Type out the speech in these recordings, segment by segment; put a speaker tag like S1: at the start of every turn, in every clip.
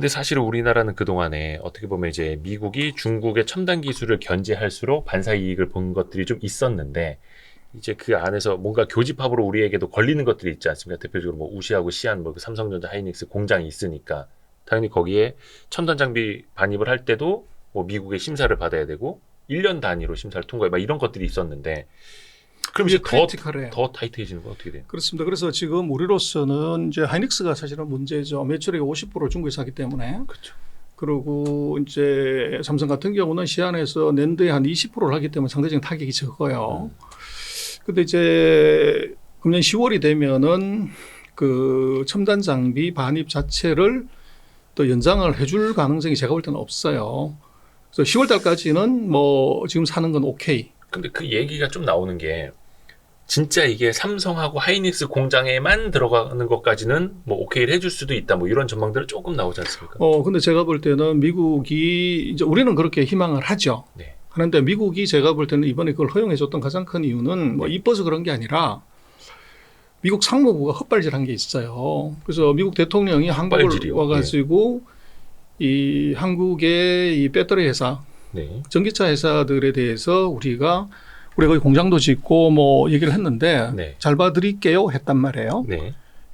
S1: 근데 사실은 우리나라는 그동안에 어떻게 보면 이제 미국이 중국의 첨단 기술을 견제할수록 반사 이익을 본 것들이 좀 있었는데 이제 그 안에서 뭔가 교집합으로 우리에게도 걸리는 것들이 있지 않습니까? 대표적으로 뭐 우시하고 시안, 뭐 그 삼성전자, 하이닉스 공장이 있으니까 당연히 거기에 첨단 장비 반입을 할 때도 뭐 미국의 심사를 받아야 되고 1년 단위로 심사를 통과해 막 이런 것들이 있었는데 그럼 이제 더 타이트해지는 건 어떻게 돼요?
S2: 그렇습니다. 그래서 지금 우리로서는 이제 하이닉스가 사실은 문제죠. 매출액의 50%를 중국에서 하기 때문에.
S1: 그렇죠.
S2: 그리고 이제 삼성 같은 경우는 시안에서 낸드에 한 20%를 하기 때문에 상대적인 타격이 적어요. 근데 이제 금년 10월이 되면은 그 첨단 장비 반입 자체를 또 연장을 해줄 가능성이 제가 볼 때는 없어요. 그래서 10월 달까지는 뭐 지금 사는 건 오케이.
S1: 근데 그 얘기가 좀 나오는 게 진짜 이게 삼성하고 하이닉스 공장에만 들어가는 것까지는 뭐 오케이를 해줄 수도 있다. 뭐 이런 전망들은 조금 나오지 않습니까?
S2: 근데 제가 볼 때는 미국이 이제 우리는 그렇게 희망을 하죠.
S1: 네.
S2: 하는데 미국이 제가 볼 때는 이번에 그걸 허용해줬던 가장 큰 이유는 뭐 이뻐서 그런 게 아니라 미국 상무부가 헛발질한 게 있어요. 그래서 미국 대통령이 한국을 와가지고 이 한국의 이 배터리 회사, 전기차 회사들에 대해서 우리가 거기 공장도 짓고 뭐 얘기를 했는데 잘 봐드릴게요 했단 말이에요.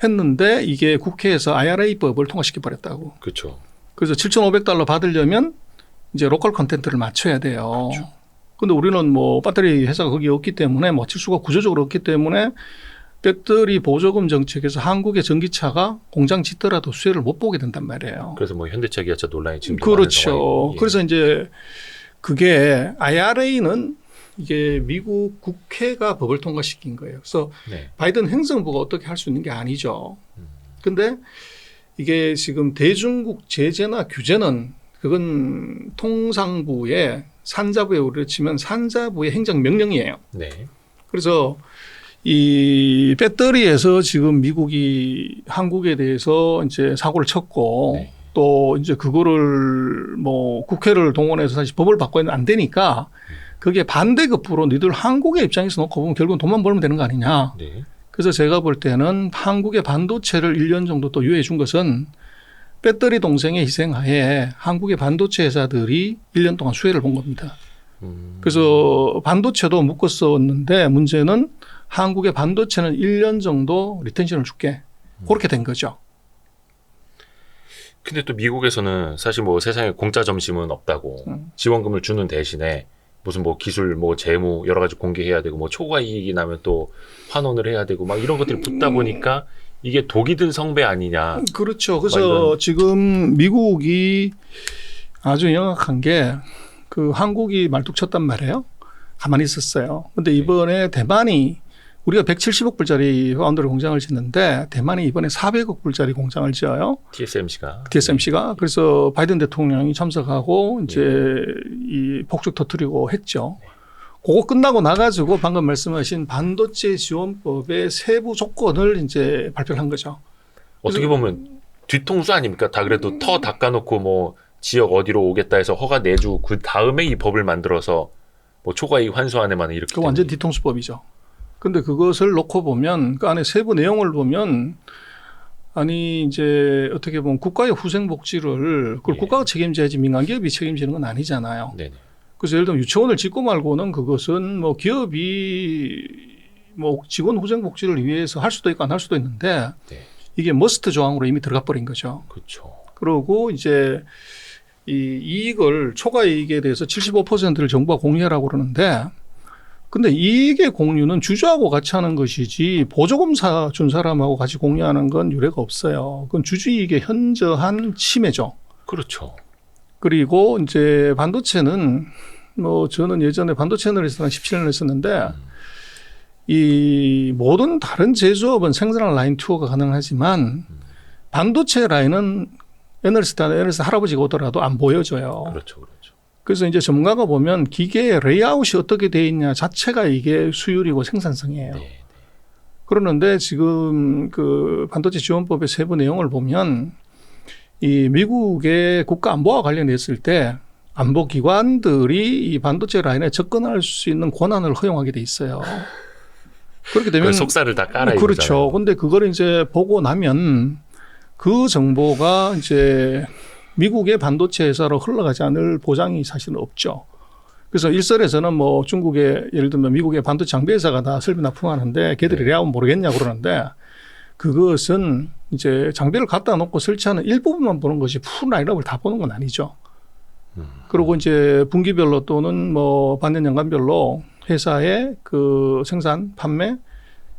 S2: 했는데 이게 국회에서 IRA법을 통과시켜 버렸다고.
S1: 그렇죠.
S2: 그래서 $7,500 받으려면 이제 로컬 컨텐트를 맞춰야 돼요.
S1: 그렇죠.
S2: 근데 우리는 뭐 배터리 회사가 거기 없기 때문에 맞출 수가 구조적으로 없기 때문에 배터리 보조금 정책에서 한국의 전기차가 공장 짓더라도 수혜를 못 보게 된단 말이에요.
S1: 그래서 뭐 현대차, 기아차 논란이 지금
S2: 그렇죠. 그래서 이제 그게 IRA는 이게 미국 국회가 법을 통과시킨 거예요. 그래서 바이든 행정부가 어떻게 할 수 있는 게 아니죠. 근데 이게 지금 대중국 제재나 규제는 그건 통상부의 산자부에 우리로 치면 산자부의 행정명령이에요. 그래서 이 배터리에서 지금 미국이 한국에 대해서 이제 사고를 쳤고 또 이제 그거를 뭐 국회를 동원해서 다시 법을 바꿔야 안 되니까 그게 반대급부로 니들 한국의 입장에서 놓고 보면 결국은 돈만 벌면 되는 거 아니냐. 그래서 제가 볼 때는 한국의 반도체를 1년 정도 또 유예해 준 것은 배터리 동생의 희생하에 한국의 반도체 회사들이 1년 동안 수혜를 본 겁니다. 그래서 반도체도 묶었었는데 문제는 한국의 반도체는 1년 정도 리텐션을 줄게. 그렇게 된 거죠.
S1: 근데 또 미국에서는 사실 뭐 세상에 공짜 점심은 없다고 지원금을 주는 대신에 무슨 뭐 기술, 뭐 재무 여러 가지 공개해야 되고 뭐 초과 이익이 나면 또 환원을 해야 되고 막 이런 것들이 붙다 보니까 이게 독이 든 성배 아니냐.
S2: 그렇죠. 그래서 지금 미국이 아주 영악한 게 그 한국이 말뚝 쳤단 말이에요. 가만히 있었어요. 근데 이번에 대만이 우리가 170억 불짜리 파운드리 공장을 짓는데 대만이 이번에 400억 불짜리 공장을 지어요. TSMC가. 그래서 바이든 대통령이 참석하고 이제 이 폭죽 터뜨리고 했죠. 그거 끝나고 나가지고 방금 말씀하신 반도체 지원법의 세부 조건을 이제 발표를 한 거죠.
S1: 어떻게 보면 뒤통수 아닙니까? 다 그래도 터 닦아놓고 뭐 지역 어디로 오겠다 해서 허가 내주 그 다음에 이 법을 만들어서 뭐 초과이익 환수안에만 이렇게.
S2: 그 완전 뒤통수법이죠. 근데 그것을 놓고 보면 그 안에 세부 내용을 보면 아니 이제 어떻게 보면 국가의 후생복지를 그걸 국가가 책임져야지 민간 기업이 책임지는 건 아니잖아요. 그래서 예를 들면 유치원을 짓고 말고는 그것은 뭐 기업이 뭐 직원 후생복지를 위해서 할 수도 있고 안 할 수도 있는데 이게 머스트 조항으로 이미 들어가 버린 거죠.
S1: 그렇죠.
S2: 그러고 이제 이 이익을 초과 이익에 대해서 75%를 정부가 공유하라고 그러는데 근데 이익의 공유는 주주하고 같이 하는 것이지 보조금 준 사람하고 같이 공유하는 건 유례가 없어요. 그건 주주이익의 현저한 침해죠.
S1: 그렇죠.
S2: 그리고 이제 반도체는 뭐 저는 예전에 반도체 애널리스트 한 17년을 했었는데 이 모든 다른 제조업은 생산할 라인 투어가 가능하지만 반도체 라인은 애널리스트 할아버지가 오더라도 안 보여줘요.
S1: 그렇죠.
S2: 그래서 이제 전문가가 보면 기계의 레이아웃이 어떻게 돼 있냐 자체가 이게 수율이고 생산성이에요. 그러는데 지금 그 반도체 지원법의 세부 내용을 보면 이 미국의 국가 안보와 관련했을 때 안보 기관들이 이 반도체 라인에 접근할 수 있는 권한을 허용하게 돼 있어요. 그렇게 되면
S1: 속살을 다 깔아.
S2: 그렇죠. 근데 그걸 이제 보고 나면 그 정보가 이제 미국의 반도체 회사로 흘러가지 않을 보장이 사실은 없죠. 그래서 일설에서는 뭐 중국의 예를 들면 미국의 반도체 장비 회사가 다 설비 납품하는데 걔들이 레아면 모르겠냐 그러는데 그것은 이제 장비를 갖다 놓고 설치하는 일부분만 보는 것이 풀 라인업을 다 보는 건 아니죠. 그리고 이제 분기별로 또는 뭐 반년 연간별로 회사의 그 생산, 판매,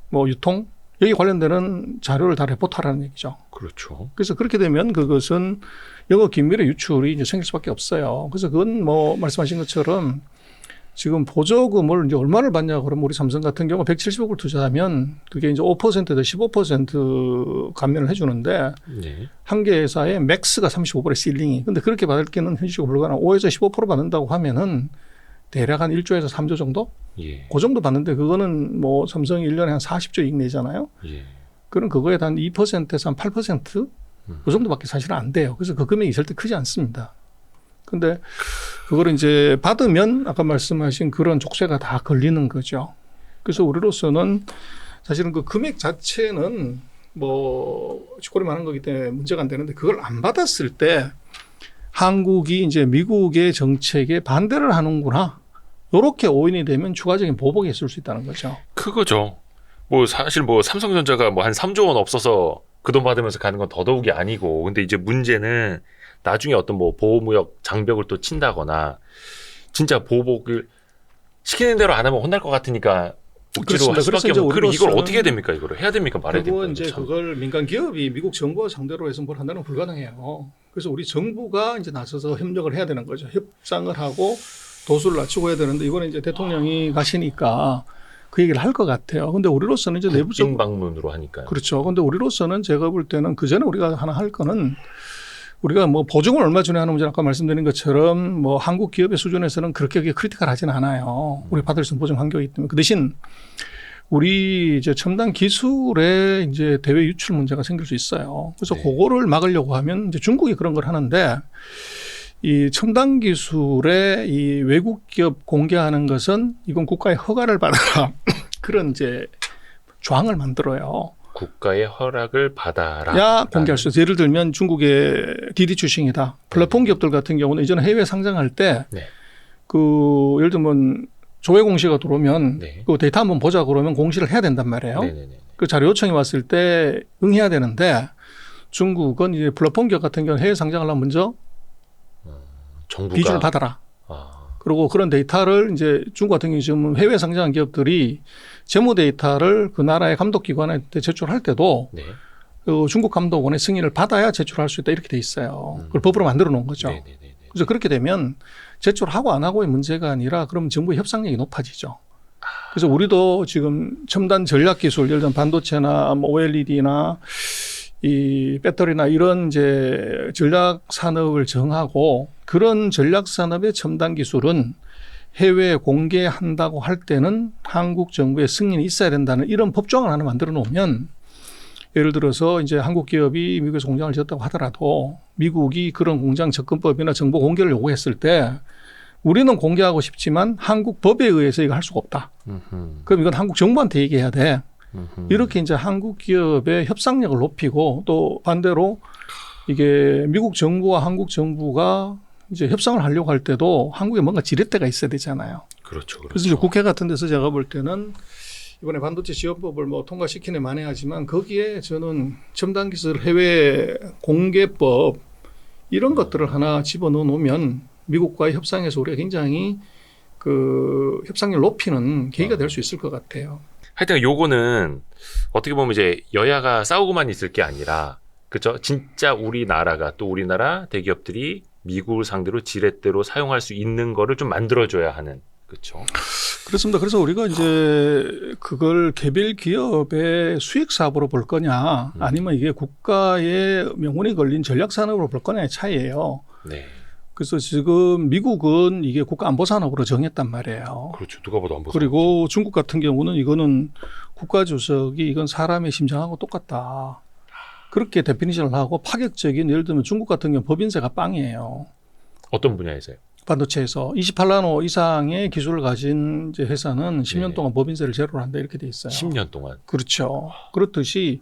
S2: 뭐 유통 여기 관련되는 자료를 다 레포트하라는 얘기죠.
S1: 그렇죠.
S2: 그래서 그렇게 되면 그것은 영업 긴밀의 유출이 이제 생길 수밖에 없어요. 그래서 그건 뭐 말씀하신 것처럼 지금 보조금을 이제 얼마를 받냐 그러면 우리 삼성 같은 경우 170억을 투자하면 그게 이제 5%에서 15% 감면을 해주는데
S1: 네.
S2: 한 개 회사의 맥스가 35%의 실링이. 근데 그렇게 받을 게는 현실적으로 불가능한 5에서 15% 받는다고 하면은 대략 한 1조에서 3조 정도?
S1: 예.
S2: 그 정도 받는데 그거는 뭐 삼성이 1년에 한 40조 이익 내잖아요.
S1: 예.
S2: 그럼 그거에 한 2%에서 한 8%? 그 정도밖에 사실은 안 돼요. 그래서 그 금액이 절대 크지 않습니다. 근데 그거를 이제 받으면 아까 말씀하신 그런 족쇄가 다 걸리는 거죠. 그래서 우리로서는 사실은 그 금액 자체는 뭐 쥐꼬리 많은 거기 때문에 문제가 안 되는데 그걸 안 받았을 때 한국이 이제 미국의 정책에 반대를 하는구나. 이렇게 오인이 되면 추가적인 보복이 있을 수 있다는 거죠.
S1: 그거죠. 뭐 사실 뭐 삼성전자가 뭐 한 3조 원 없어서 그 돈 받으면서 가는 건 더더욱이 아니고 근데 이제 문제는 나중에 어떤 뭐 보호무역 장벽을 또 친다거나 진짜 보복을 시키는 대로 안 하면 혼날 것 같으니까 억지로 할 수밖에 없는. 그럼 이걸 어떻게 해야 됩니까? 이거를 해야 됩니까? 말해야 됩니까?
S2: 그건 이제 그걸 민간 기업이 미국 정부와 상대로 해서 뭘 한다는 건 불가능해요. 그래서 우리 정부가 이제 나서서 협력을 해야 되는 거죠. 협상을 하고 도수를 낮추고 해야 되는데 이번에 이제 대통령이 가시니까 그 얘기를 할 것 같아요. 근데 우리로서는 이제 내부적
S1: 방문으로 하니까요.
S2: 그렇죠. 근데 우리로서는 제가 볼 때는 그 전에 우리가 하나 할 거는 우리가 뭐 보증을 얼마 전에 하는 문제 아까 말씀드린 것처럼 뭐 한국 기업의 수준에서는 그렇게 크리티컬하지는 않아요. 우리 받을 수 있는 보증 환경이기 때문에 그 대신 우리 이제 첨단 기술의 이제 대외 유출 문제가 생길 수 있어요. 그래서
S1: 네.
S2: 그거를 막으려고 하면 이제 중국이 그런 걸 하는데 이 첨단 기술의 이 외국 기업 공개하는 것은 이건 국가의 허가를 받아라 그런 이제 조항을 만들어요.
S1: 국가의 허락을 받아라.
S2: 야 공개할 수 있어요. 예를 들면 중국의 디디 출신이다. 플랫폼 기업들 같은 경우는 이전에 해외 상장할 때 그 예를 들면 조회 공시가 들어오면
S1: 네.
S2: 그 데이터 한번 보자 그러면 공시를 해야 된단 말이에요.
S1: 네네네.
S2: 그 자료 요청이 왔을 때 응해야 되는데 중국은 이제 플랫폼 기업 같은 경우는 해외 상장하려면 먼저
S1: 정부가
S2: 비준을 받아라. 그리고 그런 데이터를 이제 중국 같은 경우 지금 해외 상장한 기업들이 재무 데이터를 그 나라의 감독기관한테 제출할 때도
S1: 네.
S2: 그 중국 감독원의 승인을 받아야 제출할 수 있다 이렇게 돼 있어요. 그걸 법으로 만들어 놓은 거죠.
S1: 네네네.
S2: 그래서 그렇게 되면 제출하고 안 하고의 문제가 아니라 그러면 정부의 협상력이 높아지죠. 그래서 우리도 지금 첨단 전략 기술, 예를 들면 반도체나 뭐 OLED나 이 배터리나 이런 이제 전략 산업을 정하고 그런 전략 산업의 첨단 기술은 해외에 공개한다고 할 때는 한국 정부의 승인이 있어야 된다는 이런 법조항을 하나 만들어 놓으면 예를 들어서 이제 한국 기업이 미국에서 공장을 지었다고 하더라도 미국이 그런 공장 접근법이나 정보 공개를 요구했을 때 우리는 공개하고 싶지만 한국 법에 의해서 이거 할 수가 없다. 그럼 이건 한국 정부한테 얘기해야 돼. 이렇게 이제 한국 기업의 협상력을 높이고 또 반대로 이게 미국 정부와 한국 정부가 이제 협상을 하려고 할 때도 한국에 뭔가 지렛대가 있어야 되잖아요.
S1: 그렇죠. 그렇죠.
S2: 그래서 이제 국회 같은 데서 제가 볼 때는 이번에 반도체 지원법을 뭐 통과시키네 만해하지만 거기에 저는 첨단 기술 해외 공개법 이런 것들을 하나 집어넣어 놓으면 미국과의 협상에서 우리가 굉장히 그 협상력을 높이는 계기가 될 수 있을 것 같아요.
S1: 하여튼 요거는 어떻게 보면 이제 여야가 싸우고만 있을 게 아니라 그렇죠. 진짜 우리나라가 또 우리나라 대기업들이 미국을 상대로 지렛대로 사용할 수 있는 거를 좀 만들어줘야 하는 그렇죠.
S2: 그렇습니다. 그래서 우리가 이제 그걸 개별 기업의 수익 사업으로 볼 거냐 아니면 이게 국가의 명운이 걸린 전략 산업으로 볼 거냐의 차이예요.
S1: 네.
S2: 그래서 지금 미국은 이게 국가 안보 산업으로 정했단 말이에요.
S1: 그렇죠. 누가 봐도 안보.
S2: 그리고 중국 같은 경우는 이거는 국가 주석이 이건 사람의 심장하고 똑같다. 그렇게 데피니션을 하고 파격적인 예를 들면 중국 같은 경우 법인세가 빵이에요.
S1: 어떤 분야에서요?
S2: 반도체에서 28나노 이상의 기술을 가진 이제 회사는 10년 동안 법인세를 제로로 한다 이렇게 돼 있어요.
S1: 10년 동안.
S2: 그렇죠. 그렇듯이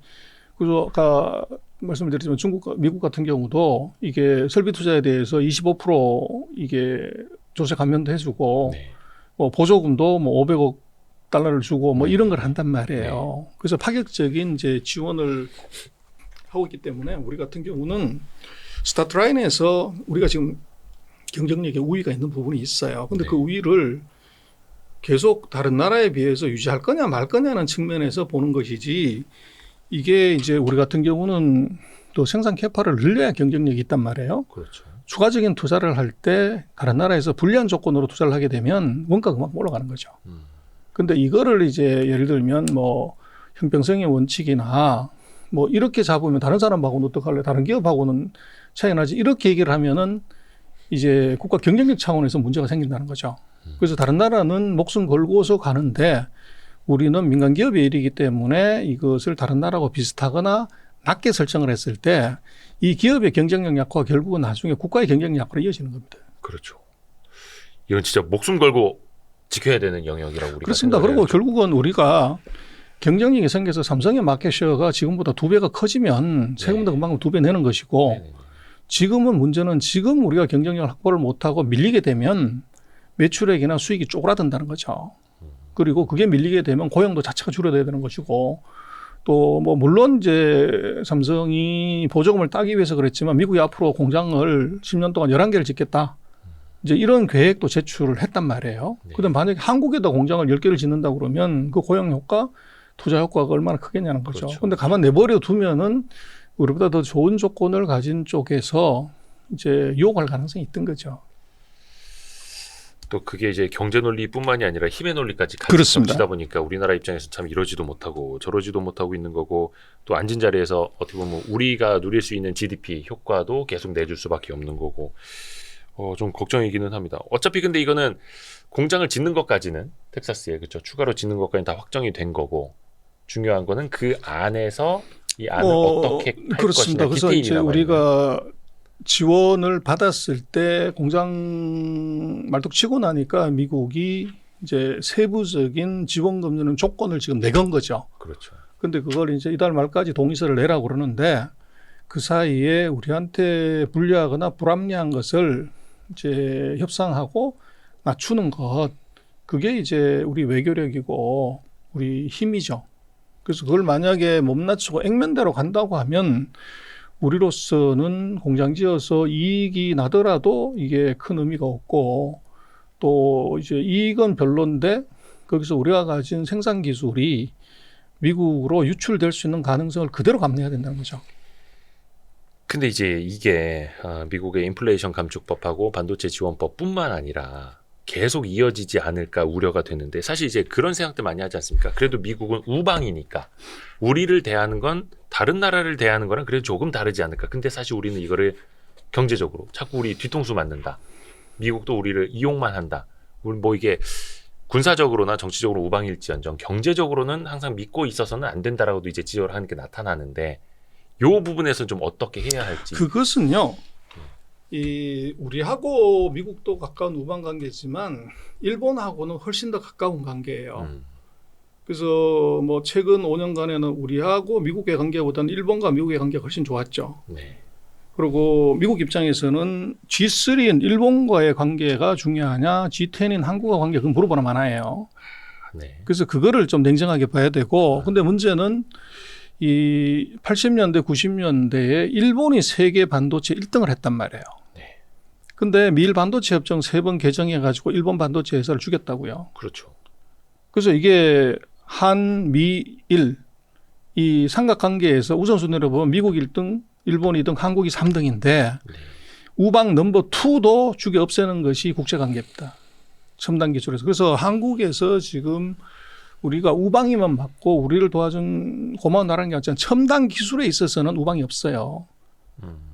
S2: 그래서 아까 말씀을 드렸지만 미국 같은 경우도 이게 설비 투자에 대해서 25% 이게 조세 감면도 해주고
S1: 네.
S2: 보조금도 뭐 500억 달러를 주고 뭐
S1: 네.
S2: 이런 걸 한단 말이에요. 그래서 파격적인 이제 지원을 하고 있기 때문에 우리 같은 경우는 스타트 라인에서 우리가 지금 경쟁력에 우위가 있는 부분이 있어요. 근데
S1: 네.
S2: 그 우위를 계속 다른 나라에 비해서 유지할 거냐 말 거냐는 측면에서 보는 것이지, 이게 이제 우리 같은 경우는 또 생산 캐파를 늘려야 경쟁력이 있단 말이에요.
S1: 그렇죠.
S2: 추가적인 투자를 할 때 다른 나라에서 불리한 조건으로 투자를 하게 되면 원가가 그만큼 올라가는 거죠. 근데 이거를 이제 예를 들면 뭐 형평성의 원칙이나 뭐 이렇게 잡으면 다른 사람하고는 어떡할래? 다른 기업하고는 차이 나지. 이렇게 얘기를 하면은 이제 국가 경쟁력 차원에서 문제가 생긴다는 거죠. 그래서 다른 나라는 목숨 걸고서 가는데 우리는 민간 기업의 일이기 때문에 이것을 다른 나라하고 비슷하거나 낮게 설정을 했을 때 이 기업의 경쟁력 약화가 결국은 나중에 국가의 경쟁력 약화로 이어지는 겁니다.
S1: 그렇죠. 이건 진짜 목숨 걸고 지켜야 되는 영역이라고 우리가
S2: 그렇습니다.
S1: 생각을
S2: 그리고
S1: 해야죠.
S2: 결국은 우리가 경쟁력이 생겨서 삼성의 마켓쉐어가 지금보다 2배가 커지면 세금도 금방 2배 내는 것이고,
S1: 네네.
S2: 지금은 문제는 지금 우리가 경쟁력을 확보를 못하고 밀리게 되면 매출액이나 수익이 쪼그라든다는 거죠. 그리고 그게 밀리게 되면 고용도 자체가 줄어들어야 되는 것이고, 또 뭐 물론 이제 삼성이 보조금을 따기 위해서 그랬지만 미국이 앞으로 공장을 10년 동안 11개를 짓겠다, 이제 이런 계획도 제출을 했단 말이에요.
S1: 네.
S2: 그다음 만약에 한국에다 공장을 10개를 짓는다 그러면 그 고용 효과, 투자 효과가 얼마나 크겠냐는 거죠.
S1: 그렇죠.
S2: 그런데 가만 내버려 두면은 우리보다 더 좋은 조건을 가진 쪽에서 이제 유혹할 가능성이 있던 거죠.
S1: 또 그게 이제 경제 논리뿐만이 아니라 힘의 논리까지 같이
S2: 그렇습니다.
S1: 겹치다 보니까 우리나라 입장에서 참 이러지도 못하고 저러지도 못하고 있는 거고, 또 앉은 자리에서 어떻게 보면 우리가 누릴 수 있는 GDP 효과도 계속 내줄 수밖에 없는 거고, 좀 걱정이기는 합니다. 어차피 근데 이거는 공장을 짓는 것까지는 텍사스에, 그렇죠, 추가로 짓는 것까지는 다 확정이 된 거고, 중요한 거는 그 안에서 이 안을 어떻게 할
S2: 그렇습니다.
S1: 것이냐,
S2: 그래서
S1: 디테일이
S2: 이제
S1: 남아있는
S2: 우리가 지원을 받았을 때 공장 말뚝치고 나니까 미국이 이제 세부적인 지원 금리는 조건을 지금 내건 거죠.
S1: 그렇죠.
S2: 근데 그걸 이제 이달 말까지 동의서를 내라고 그러는데, 그 사이에 우리한테 불리하거나 불합리한 것을 이제 협상하고 낮추는 것, 그게 이제 우리 외교력이고 우리 힘이죠. 그래서 그걸 만약에 못 낮추고 액면대로 간다고 하면 우리로서는 공장 지어서 이익이 나더라도 이게 큰 의미가 없고, 또 이제 이익은 별론데 거기서 우리가 가진 생산 기술이 미국으로 유출될 수 있는 가능성을 그대로 감내해야 된다는 거죠.
S1: 근데 이제 이게 미국의 인플레이션 감축법하고 반도체 지원법뿐만 아니라 계속 이어지지 않을까 우려가 되는데, 사실 이제 그런 생각들 많이 하지 않습니까? 그래도 미국은 우방이니까 우리를 대하는 건 다른 나라를 대하는 거랑 그래도 조금 다르지 않을까. 근데 사실 우리는 이거를 경제적으로 자꾸 우리 뒤통수 맞는다, 미국도 우리를 이용만 한다, 우리 뭐 이게 군사적으로나 정치적으로 우방일지언정 경제적으로는 항상 믿고 있어서는 안 된다라고도 이제 지적을 하는 게 나타나는데, 요 부분에서 좀 어떻게 해야 할지.
S2: 그것은요, 이 우리하고 미국도 가까운 우방 관계지만 일본하고는 훨씬 더 가까운 관계예요. 그래서 뭐 최근 5년간에는 우리하고 미국의 관계보다는 일본과 미국의 관계가 훨씬 좋았죠.
S1: 네.
S2: 그리고 미국 입장에서는 G3인 일본과의 관계가 중요하냐, G10인 한국과 관계, 그건 물어보나 마나예요.
S1: 네.
S2: 그래서 그거를 좀 냉정하게 봐야 되고, 근데 문제는 이 80년대, 90년대에 일본이 세계 반도체 1등을 했단 말이에요.
S1: 네.
S2: 근데 미일 반도체 협정 3번 개정해가지고 일본 반도체 회사를 죽였다고요.
S1: 그렇죠.
S2: 그래서 이게 한미일 이 삼각관계에서 우선순위로 보면 미국 1등, 일본 2등, 한국이 3등인데
S1: 네.
S2: 우방 넘버 2도 죽여 없애는 것이 국제관계입니다. 첨단 기술에서. 그래서 한국에서 지금 우리가 우방이만 맞고 우리를 도와준 고마운 나라는 게 아니라 첨단 기술에 있어서는 우방이 없어요.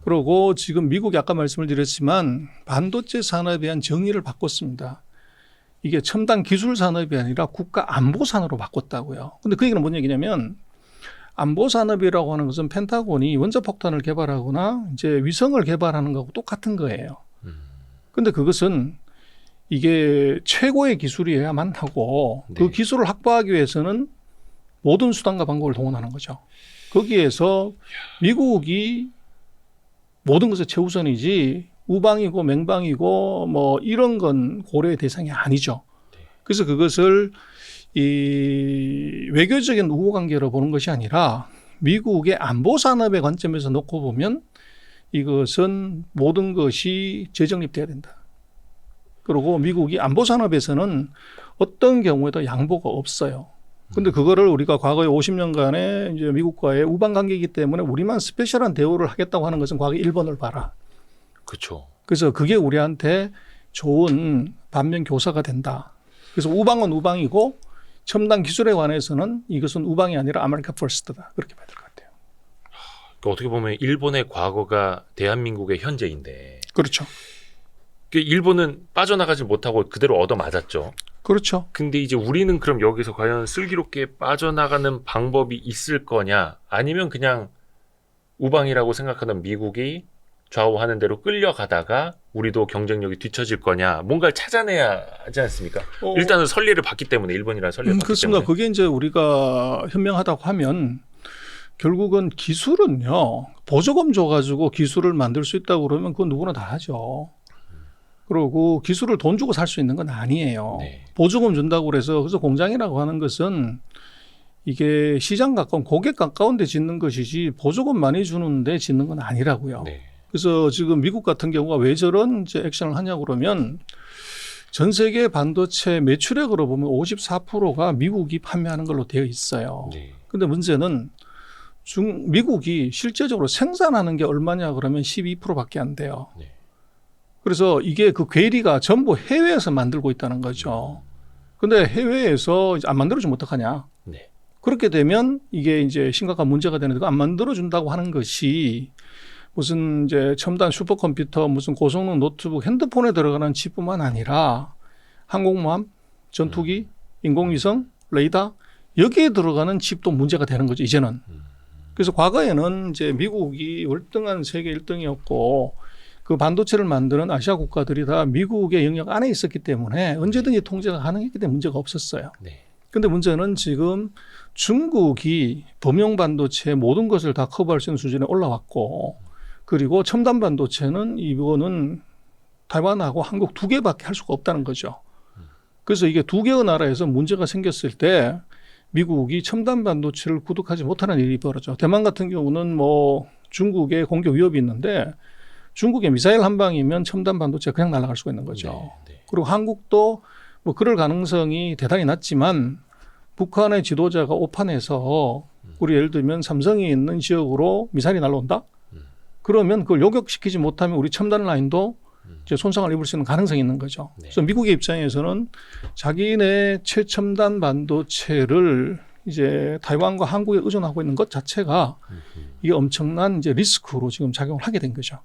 S2: 그리고 지금 미국이 아까 말씀을 드렸지만 반도체 산업에 대한 정의를 바꿨습니다. 이게 첨단 기술 산업이 아니라 국가 안보 산업으로 바꿨다고요. 근데 그 얘기는 뭔 얘기냐면, 안보 산업이라고 하는 것은 펜타곤이 원자폭탄을 개발하거나 이제 위성을 개발하는 거하고 똑같은 거예요. 근데 그것은 이게 최고의 기술이어야만 하고,
S1: 네.
S2: 그 기술을 확보하기 위해서는 모든 수단과 방법을 동원하는 거죠. 거기에서 미국이 모든 것의 최우선이지 우방이고 맹방이고 뭐 이런 건 고려의 대상이 아니죠. 그래서 그것을 이 외교적인 우호 관계로 보는 것이 아니라 미국의 안보 산업의 관점에서 놓고 보면 이것은 모든 것이 재정립돼야 된다. 그리고 미국이 안보 산업에서는 어떤 경우에도 양보가 없어요. 근데 그거를 우리가 과거에 50년간의 이제 미국과의 우방 관계이기 때문에 우리만 스페셜한 대우를 하겠다고 하는 것은 과거 일본을 봐라.
S1: 그렇죠.
S2: 그래서 그게 우리한테 좋은 반면 교사가 된다. 그래서 우방은 우방이고 첨단 기술에 관해서는 이것은 우방이 아니라 아메리카 퍼스트다. 그렇게 봐야 될 것 같아요.
S1: 그러니까 어떻게 보면 일본의 과거가 대한민국의 현재인데.
S2: 그렇죠.
S1: 일본은 빠져나가지 못하고 그대로 얻어맞았죠.
S2: 그렇죠.
S1: 근데 이제 우리는 그럼 여기서 과연 슬기롭게 빠져나가는 방법이 있을 거냐, 아니면 그냥 우방이라고 생각하던 미국이 좌우하는 대로 끌려가다가 우리도 경쟁력이 뒤처질 거냐, 뭔가를 찾아내야 하지 않습니까? 일단은 선례를 봤기 때문에, 일본이라는 선례를 봤기
S2: 그렇습니다.
S1: 때문에.
S2: 그게 이제 우리가 현명하다고 하면 결국은 기술은요, 보조금 줘가지고 기술을 만들 수 있다고 그러면 그건 누구나 다 하죠. 그리고 기술을 돈 주고 살 수 있는 건 아니에요.
S1: 네.
S2: 보조금 준다고 그래서 공장이라고 하는 것은 이게 시장 가까운 고객 가까운 데 짓는 것이지 보조금 많이 주는데 짓는 건 아니라고요.
S1: 네.
S2: 그래서 지금 미국 같은 경우가 왜 저런 이제 액션을 하냐고 그러면 전 세계 반도체 매출액으로 보면 54%가 미국이 판매하는 걸로 되어 있어요.
S1: 네.
S2: 근데 문제는 미국이 실제적으로 생산하는 게 얼마냐 그러면 12%밖에 안 돼요.
S1: 네.
S2: 그래서 이게 그 괴리가 전부 해외에서 만들고 있다는 거죠. 근데 해외에서 안 만들어주면 어떡하냐.
S1: 네.
S2: 그렇게 되면 이게 이제 심각한 문제가 되는데 안 만들어준다고 하는 것이 무슨 이제 첨단 슈퍼컴퓨터, 무슨 고성능 노트북, 핸드폰에 들어가는 칩뿐만 아니라 항공모함, 전투기, 인공위성, 레이더 여기에 들어가는 칩도 문제가 되는 거죠, 이제는. 그래서 과거에는 이제 미국이 월등한 세계 1등이었고 그 반도체를 만드는 아시아 국가들이 다 미국의 영역 안에 있었기 때문에 언제든지 통제가 가능했기 때문에 문제가 없었어요.
S1: 네.
S2: 근데 문제는 지금 중국이 범용 반도체 모든 것을 다 커버할 수 있는 수준에 올라왔고, 그리고 첨단 반도체는 이거는台湾하고 한국 두 개밖에 할 수가 없다는 거죠. 그래서 이게 두 개의 나라에서 문제가 생겼을 때 미국이 첨단 반도체를 구독하지 못하는 일이 벌어져. 대만 같은 경우는 뭐 중국의 공격 위협이 있는데 중국의 미사일 한 방이면 첨단 반도체가 그냥 날아갈 수가 있는 거죠.
S1: 네. 네.
S2: 그리고 한국도 뭐 그럴 가능성이 대단히 낮지만 북한의 지도자가 오판해서 우리 예를 들면 삼성이 있는 지역으로 미사일이 날아온다? 그러면 그걸 요격시키지 못하면 우리 첨단 라인도 이제 손상을 입을 수 있는 가능성이 있는 거죠.
S1: 네.
S2: 그래서 미국의 입장에서는 자기네 최첨단 반도체를 이제 타이완과 한국에 의존하고 있는 것 자체가 이게 엄청난 이제 리스크로 지금 작용을 하게 된 거죠.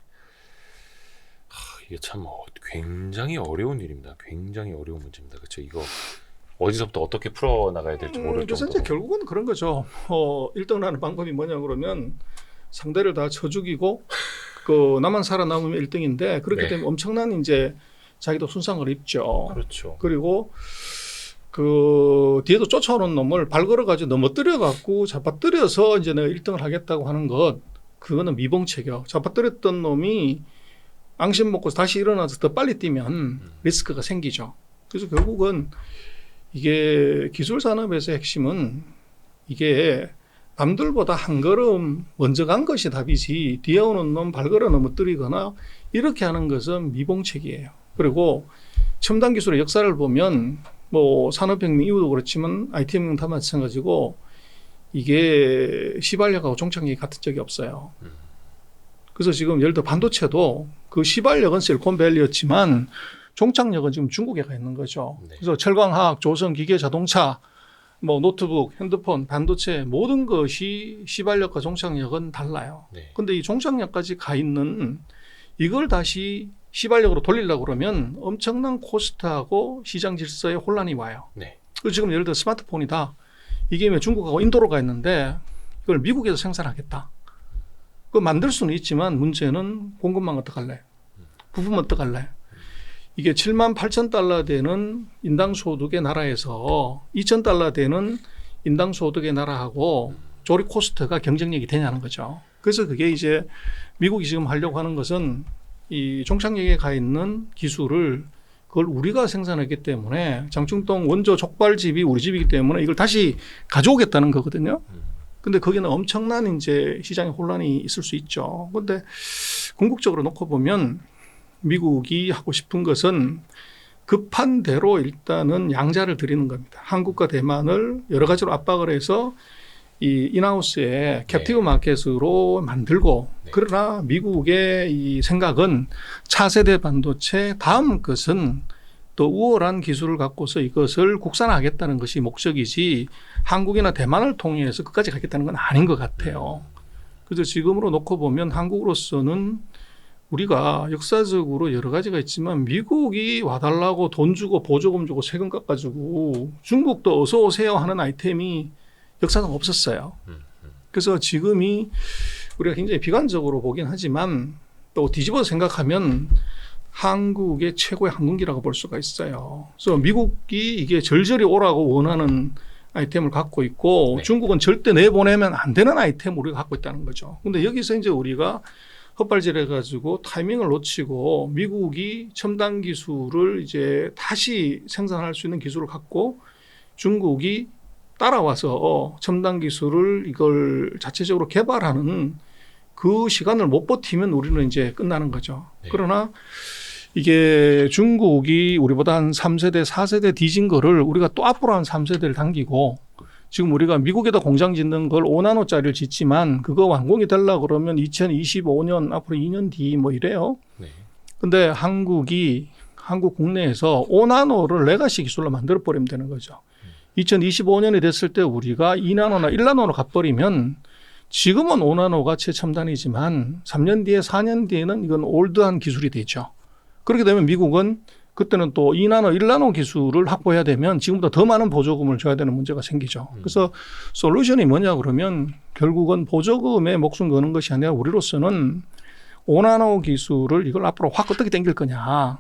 S1: 이게 참 굉장히 어려운 일입니다. 굉장히 어려운 문제입니다. 그렇죠? 이거 어디서부터 어떻게 풀어 나가야 될지 모를
S2: 그래서
S1: 정도로.
S2: 이제 결국은 그런 거죠. 1등을 하는 방법이 뭐냐 그러면 상대를 다 쳐 죽이고 그 나만 살아남으면 1등인데 그렇기
S1: 네.
S2: 때문에 엄청난 이제 자기도 손상을 입죠.
S1: 그렇죠.
S2: 그리고 그 뒤에도 쫓아오는 놈을 발 걸어가지고 넘어뜨려 갖고 잡아뜨려서 이제 내가 1등을 하겠다고 하는 것, 그거는 미봉책이요. 잡아뜨렸던 놈이 앙심 먹고 다시 일어나서 더 빨리 뛰면 리스크가 생기죠. 그래서 결국은 이게 기술 산업에서 핵심은 이게 남들보다 한 걸음 먼저 간 것이 답이지 뒤에 오는 놈 발 걸어 넘어뜨리거나 이렇게 하는 것은 미봉책이에요. 그리고 첨단 기술의 역사를 보면 뭐 산업혁명 이후도 그렇지만 IT혁명 다 마찬가지고 이게 시발력하고 종착역이 같은 적이 없어요. 그래서 지금 예를 들어 반도체도 그 시발력은 실리콘밸리였지만 종착역은 지금 중국에 가 있는 거죠.
S1: 네.
S2: 그래서 철강화학, 조선, 기계, 자동차, 뭐 노트북, 핸드폰, 반도체 모든 것이 시발력과 종착역은 달라요.
S1: 네.
S2: 근데 이 종착역까지 가 있는 이걸 다시 시발력으로 돌리려고 그러면 엄청난 코스트하고 시장 질서에 혼란이 와요.
S1: 네.
S2: 그리고 지금 예를 들어 스마트폰이다. 이게 왜 중국하고 인도로 가 있는데 이걸 미국에서 생산하겠다. 그거 만들 수는 있지만 문제는 공급망 어떡할래? 부품 어떡할래? 이게 7만 8천 달러 되는 인당 소득의 나라에서 2천 달러 되는 인당 소득의 나라하고 조립 코스트가 경쟁력이 되냐는 거죠. 그래서 그게 이제 미국이 지금 하려고 하는 것은 이 종착역에 가 있는 기술을 그걸 우리가 생산했기 때문에 장충동 원조 족발집이 우리 집이기 때문에 이걸 다시 가져오겠다는 거거든요. 근데 거기는 엄청난 이제 시장의 혼란이 있을 수 있죠. 근데 궁극적으로 놓고 보면 미국이 하고 싶은 것은 급한 대로 일단은 양자를 드리는 겁니다. 한국과 대만을 여러 가지로 압박을 해서 이 인하우스의 캡티브 마켓으로 만들고 그러나 미국의 이 생각은 차세대 반도체 다음 것은 또 우월한 기술을 갖고서 이것을 국산화하겠다는 것이 목적이지 한국이나 대만을 통해서 끝까지 가겠다는 건 아닌 것 같아요. 그래서 지금으로 놓고 보면 한국으로서는 우리가 역사적으로 여러 가지가 있지만 미국이 와달라고 돈 주고 보조금 주고 세금 깎아주고 중국도 어서 오세요 하는 아이템이 역사상 없었어요. 그래서 지금이 우리가 굉장히 비관적으로 보긴 하지만 또 뒤집어 생각하면 한국의 최고의 항공기라고 볼 수가 있어요. 그래서 미국이 이게 절절히 오라고 원하는 아이템을 갖고 있고 중국은 절대 내보내면 안 되는 아이템을 우리가 갖고 있다는 거죠. 근데 여기서 이제 우리가 헛발질해가지고 타이밍을 놓치고 미국이 첨단 기술을 이제 다시 생산할 수 있는 기술을 갖고 중국이 따라와서 첨단 기술을 이걸 자체적으로 개발하는 그 시간을 못 버티면 우리는 이제 끝나는 거죠. 그러나 이게 중국이 우리보다 한 3세대, 4세대 뒤진 거를 우리가 또 앞으로 한 3세대를 당기고 지금 우리가 미국에다 공장 짓는 걸 5나노짜리를 짓지만 그거 완공이 되려고 그러면 2025년 앞으로 2년 뒤 뭐 이래요. 근데 한국 국내에서 5나노를 레가시 기술로 만들어 버리면 되는 거죠. 2025년이 됐을 때 우리가 2나노나 1나노로 가버리면 지금은 5나노가 최첨단이지만 3년 뒤에 4년 뒤에는 이건 올드한 기술이 되죠. 그렇게 되면 미국은 그때는 또 2나노, 1나노 기술을 확보해야 되면 지금보다 더 많은 보조금을 줘야 되는 문제가 생기죠. 그래서 솔루션이 뭐냐 그러면 결국은 보조금에 목숨 거는 것이 아니라 우리로서는 5나노 기술을 이걸 앞으로 확 어떻게 당길 거냐.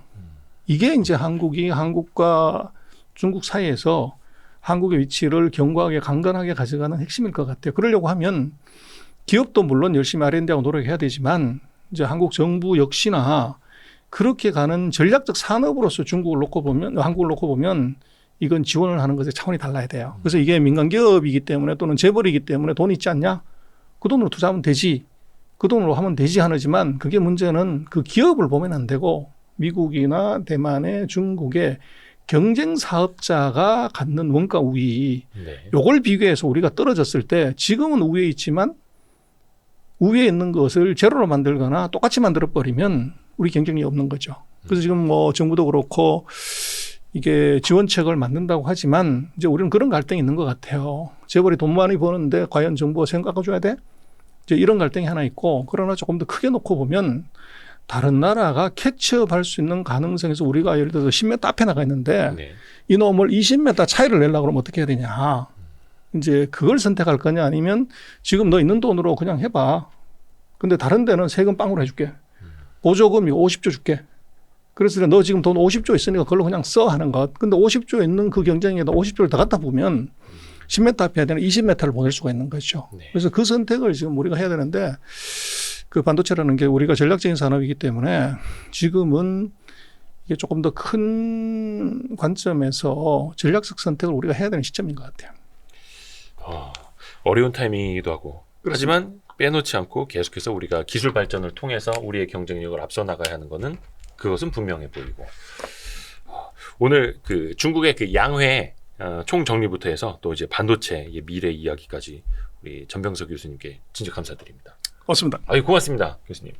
S2: 이게 이제 한국과 중국 사이에서 한국의 위치를 견고하게 강건하게 가져가는 핵심일 것 같아요. 그러려고 하면 기업도 물론 열심히 R&D하고 노력해야 되지만 이제 한국 정부 역시나 그렇게 가는 전략적 산업으로서 한국을 놓고 보면 이건 지원을 하는 것에 차원이 달라야 돼요. 그래서 이게 민간 기업이기 때문에 또는 재벌이기 때문에 돈 있지 않냐? 그 돈으로 투자하면 되지. 그 돈으로 하면 되지 하지만 그게 문제는 그 기업을 보면 안 되고 미국이나 대만의 중국의 경쟁 사업자가 갖는 원가 우위 요걸 비교해서 우리가 떨어졌을 때 지금은 우위에 있지만 우위에 있는 것을 제로로 만들거나 똑같이 만들어버리면 우리 경쟁력이 없는 거죠. 그래서 지금 뭐 정부도 그렇고 이게 지원책을 만든다고 하지만 이제 우리는 그런 갈등이 있는 것 같아요. 재벌이 돈 많이 버는데 과연 정부가 생각해줘야 돼? 이제 이런 갈등이 하나 있고 그러나 조금 더 크게 놓고 보면 다른 나라가 캐치업할 수 있는 가능성에서 우리가 예를 들어서 10m 앞에 나가 있는데 이놈을 20m 차이를 내려고 그러면 어떻게 해야 되냐. 이제 그걸 선택할 거냐 아니면 지금 너 있는 돈으로 그냥 해봐. 근데 다른 데는 세금 빵으로 해줄게. 보조금이 50조 줄게. 그래서 너 지금 돈 50조 있으니까 그걸로 그냥 써 하는 것. 근데 50조 있는 그 경쟁에다 50조를 더 갖다 보면 10m 앞에 해야 되는 20m를 보낼 수가 있는 거죠. 그래서 그 선택을 지금 우리가 해야 되는데 그 반도체라는 게 우리가 전략적인 산업이기 때문에 지금은 이게 조금 더 큰 관점에서 전략적 선택을 우리가 해야 되는 시점인 것 같아요.
S1: 어려운 타이밍이기도 하고 하지만 빼놓지 않고 계속해서 우리가 기술 발전을 통해서 우리의 경쟁력을 앞서 나가야 하는 것은 그것은 분명해 보이고 오늘 그 중국의 그 양회 총정리부터 해서 또 이제 반도체의 미래 이야기까지 우리 전병석 교수님께 진짜 감사드립니다.
S2: 고맙습니다.
S1: 고맙습니다, 교수님.